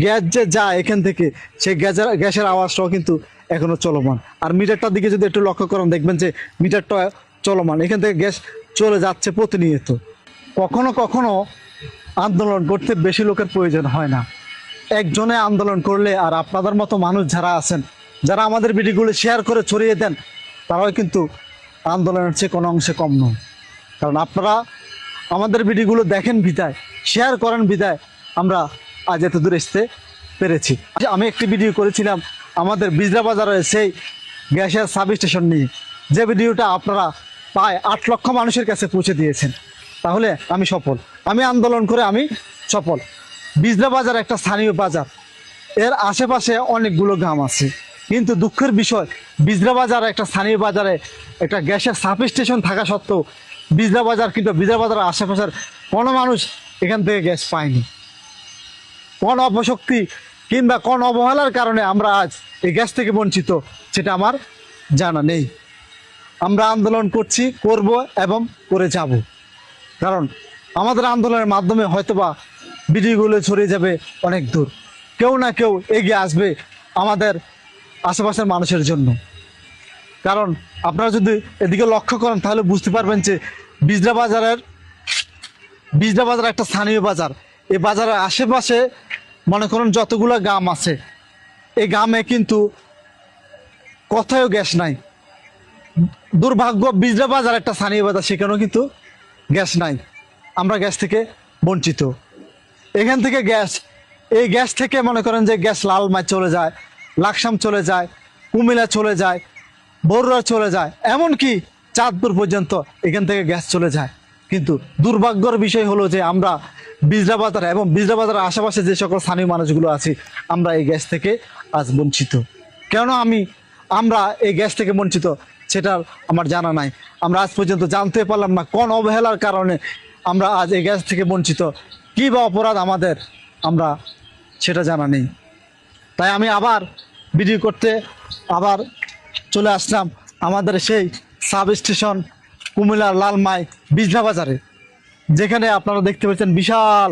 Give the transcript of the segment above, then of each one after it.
Gas যে যায় এখান থেকে সেই গ্যাসের আওয়াজটাও কিন্তু এখনো চলমান। আর মিটারটার দিকে যদি একটু লক্ষ্য করেন দেখবেন যে মিটারটা চলমান, এখান থেকে গ্যাস চলে যাচ্ছে প্রতিনিয়ত। কখনো কখনো আন্দোলন করতে বেশি লোকের প্রয়োজন হয় না, একজনে আন্দোলন করলে আর আপনাদের মতো মানুষ যারা আছেন, যারা আমাদের ভিডিওগুলো শেয়ার করে ছড়িয়ে দেন, তারাও কিন্তু আন্দোলনের চেয়ে কোনো অংশে কম নয়। কারণ আপনারা আমাদের ভিডিওগুলো দেখেন বিদায়, শেয়ার করেন বিদায় আমরা আজ এত দূর আসতে পেরেছি। আমি একটি ভিডিও করেছিলাম আমাদের বিজরা বাজারের সেই গ্যাসের সাব স্টেশন নিয়ে, যে ভিডিওটা আপনারা প্রায় 8 লক্ষ মানুষের কাছে পৌঁছে দিয়েছেন। তাহলে আমি সফল, আমি আন্দোলন করে আমি সফল। বিজরা বাজার একটা স্থানীয় বাজার, এর আশেপাশে অনেকগুলো গ্রাম আছে, কিন্তু দুঃখের বিষয় বিজরা বাজার একটা স্থানীয় বাজারে একটা গ্যাসের সাব স্টেশন থাকা সত্ত্বেও বিজরা বাজার কিন্তু বিজরা বাজারের আশেপাশের কোনো মানুষ এখান থেকে গ্যাস পায়নি। কোন অপশক্তি কিংবা কোন অবহেলার কারণে আমরা আজ এই গ্যাস থেকে বঞ্চিত সেটা আমার জানা নেই। আমরা আন্দোলন করছি, করব এবং করে যাব। কারণ আমাদের আন্দোলনের মাধ্যমে হয়তোবা ভিডিওগুলো ছড়িয়ে যাবে অনেক দূর, কেউ না কেউ এগিয়ে আসবে আমাদের আশেপাশের মানুষের জন্য। কারণ আপনারা যদি এদিকে লক্ষ্য করেন তাহলে বুঝতে পারবেন যে বিজরা বাজার একটা স্থানীয় বাজার। এই বাজারের আশেপাশে মনে করেন যতগুলো গ্রাম আছে, এই গ্রামে কিন্তু কোথাও গ্যাস নাই। দুর্ভাগ্য বিজরা বাজার একটা স্থানীয় বাজার, সেখানেও কিন্তু গ্যাস নাই। আমরা গ্যাস থেকে বঞ্চিত। এখান থেকে এই গ্যাস থেকে মনে করেন যে গ্যাস লালমাই চলে যায়, লাকসাম চলে যায়, কুমিল্লা চলে যায়, বরুড়া চলে যায়, এমনকি চাঁদপুর পর্যন্ত এখান থেকে গ্যাস চলে যায়। কিন্তু দুর্ভাগ্যের বিষয় হলো যে আমরা বিজরা বাজার এবং বিজরা বাজারের আশেপাশে যে সকল স্থানীয় মানুষগুলো আছি, আমরা এই গ্যাস থেকে আজ বঞ্চিত। কেন আমরা এই গ্যাস থেকে বঞ্চিত সেটা আমার জানা নাই। আমরা আজ পর্যন্ত জানতে পারলাম না কোন অবহেলার কারণে আমরা আজ এই গ্যাস থেকে বঞ্চিত, কী বা অপরাধ আমাদের, আমরা সেটা জানা নেই। তাই আমি আবার ভিডিও করতে আবার চলে আসলাম আমাদের সেই সাব স্টেশন কুমিল্লার লালমাই বিজরা বাজারে, যেখানে আপনারা দেখতে পাচ্ছেন বিশাল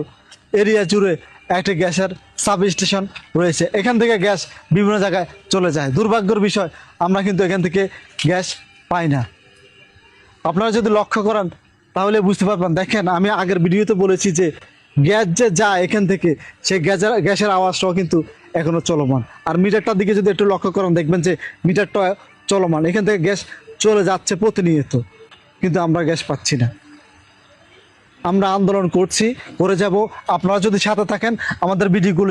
এরিয়া জুড়ে একটা গ্যাসের সাব স্টেশন রয়েছে। এখান থেকে গ্যাস বিভিন্ন জায়গায় চলে যায়। দুর্ভাগ্যের বিষয় আমরা কিন্তু এখান থেকে গ্যাস পাই না। আপনারা যদি লক্ষ্য করেন তাহলে বুঝতে পারবেন। দেখেন, আমি আগের ভিডিওতে বলেছি যে গ্যাস যে যায় এখান থেকে সেই গ্যাসের আওয়াজটাও কিন্তু এখনো চলমান। আর মিটারটার দিকে যদি একটু লক্ষ্য করেন দেখবেন যে মিটারটা চলমান, এখান থেকে গ্যাস চলে যাচ্ছে প্রতিনিয়ত, কিন্তু আমরা গ্যাস পাচ্ছি না। আমরা আন্দোলন করছি, করে যাব। আপনারা যদি সাথে থাকেন, আমাদের ভিডিওগুলো